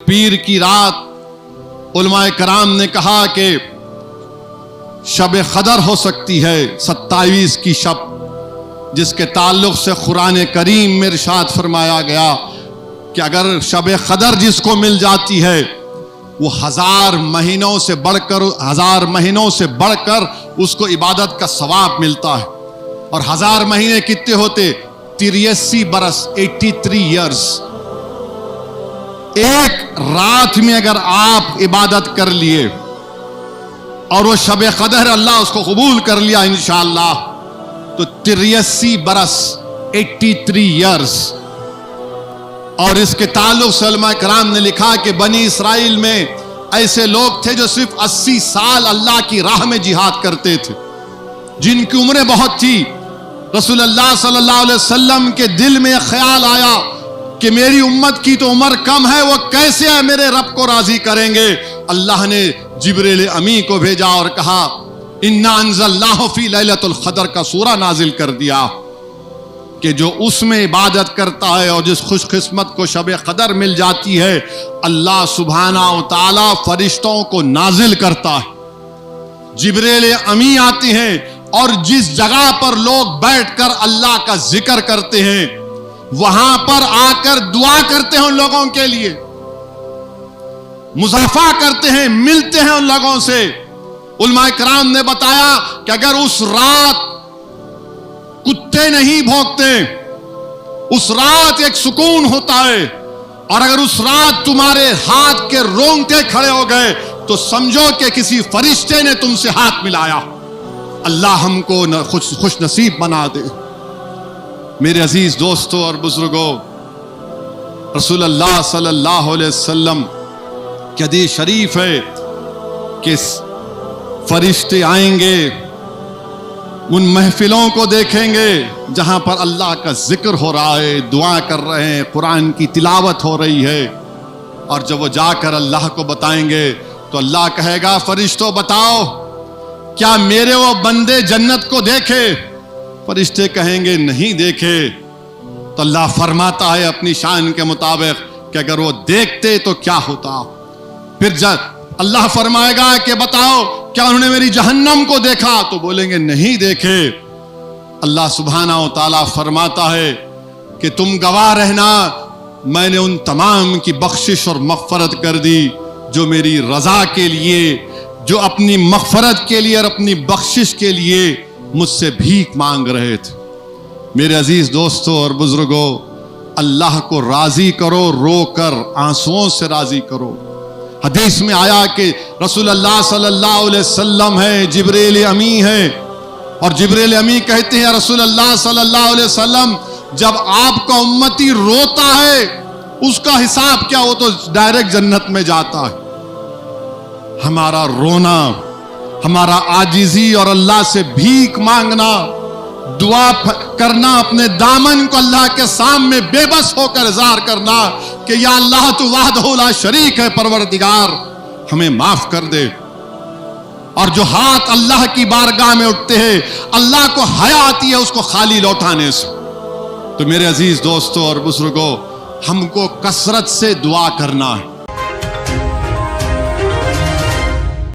پیر کی رات علماء کرام نے کہا کہ شب قدر ہو سکتی ہے 27 کی شب، جس کے تعلق سے قرآن کریم میں ارشاد فرمایا گیا کہ اگر شب قدر جس کو مل جاتی ہے وہ 1000 مہینوں سے بڑھ کر اس کو عبادت کا ثواب ملتا ہے۔ اور 1000 مہینے کتنے ہوتے؟ 83 برس، 83 ایئرز۔ ایک رات میں اگر آپ عبادت کر لیے اور وہ شب قدر اللہ اس کو قبول کر لیا انشاءاللہ تو 83 برس، 83 ایئرز۔ اور اس کے تعلق سے علماء کرام نے لکھا کہ بنی اسرائیل میں ایسے لوگ تھے جو صرف 80 سال اللہ کی راہ میں جہاد کرتے تھے، جن کی عمریں بہت تھی۔ رسول اللہ صلی اللہ علیہ وسلم کے دل میں خیال آیا کہ میری امت کی تو عمر کم ہے، وہ کیسے میرے رب کو راضی کریں گے؟ اللہ نے جبریل امی کو بھیجا اور کہا اِنَّا أَنزَلْنَاهُ فِي لَيْلَةُ الْقَدْرِ کا سورہ نازل کر دیا کہ جو اس میں عبادت کرتا ہے اور جس خوش قسمت کو شب قدر مل جاتی ہے، اللہ سبحانہ و تعالی فرشتوں کو نازل کرتا ہے، جبریل امی آتے ہیں اور جس جگہ پر لوگ بیٹھ کر اللہ کا ذکر کرتے ہیں وہاں پر آ کر دعا کرتے ہیں ان لوگوں کے لیے، مصافحہ کرتے ہیں، ملتے ہیں ان لوگوں سے۔ علماء کرام نے بتایا کہ اگر اس رات کتے نہیں بھونکتے، اس رات ایک سکون ہوتا ہے، اور اگر اس رات تمہارے ہاتھ کے رونگٹے کھڑے ہو گئے تو سمجھو کہ کسی فرشتے نے تم سے ہاتھ ملایا۔ اللہ ہم کو خوش نصیب بنا دے۔ میرے عزیز دوستوں اور بزرگوں، رسول اللہ صلی اللہ علیہ وسلم کی حدیث شریف ہے کہ فرشتے آئیں گے، ان محفلوں کو دیکھیں گے جہاں پر اللہ کا ذکر ہو رہا ہے، دعا کر رہے ہیں، قرآن کی تلاوت ہو رہی ہے، اور جب وہ جا کر اللہ کو بتائیں گے تو اللہ کہے گا فرشتوں بتاؤ کیا میرے وہ بندے جنت کو دیکھے؟ فرشتے کہیں گے نہیں دیکھے۔ تو اللہ فرماتا ہے اپنی شان کے مطابق کہ اگر وہ دیکھتے تو کیا ہوتا؟ پھر اللہ فرمائے گا کہ بتاؤ کیا انہوں نے میری جہنم کو دیکھا؟ تو بولیں گے نہیں دیکھے۔ اللہ سبحانہ و تعالیٰ فرماتا ہے کہ تم گواہ رہنا، میں نے ان تمام کی بخشش اور مغفرت کر دی جو میری رضا کے لیے، جو اپنی مغفرت کے لیے اور اپنی بخشش کے لیے مجھ سے بھیک مانگ رہے تھے۔ میرے عزیز دوستوں اور بزرگوں، اللہ کو راضی کرو، رو کر آنسوؤں سے راضی کرو۔ حدیث میں آیا کہ رسول اللہ صلی اللہ علیہ وسلم ہے، جبریل امی ہے، اور جبریل امی کہتے ہیں رسول اللہ صلی اللہ علیہ وسلم جب آپ کا امتی روتا ہے اس کا حساب کیا؟ وہ تو ڈائریکٹ جنت میں جاتا ہے۔ ہمارا رونا، ہمارا عاجزی اور اللہ سے بھیک مانگنا، دعا کرنا، اپنے دامن کو اللہ کے سامنے بے بس ہو کر اظہار کرنا کہ یا اللہ تو وحدہ لا شریک ہے، پروردگار ہمیں معاف کر دے۔ اور جو ہاتھ اللہ کی بارگاہ میں اٹھتے ہیں اللہ کو حیا آتی ہے اس کو خالی لوٹانے سے۔ تو میرے عزیز دوستوں اور بزرگوں، ہم کو کثرت سے دعا کرنا ہے۔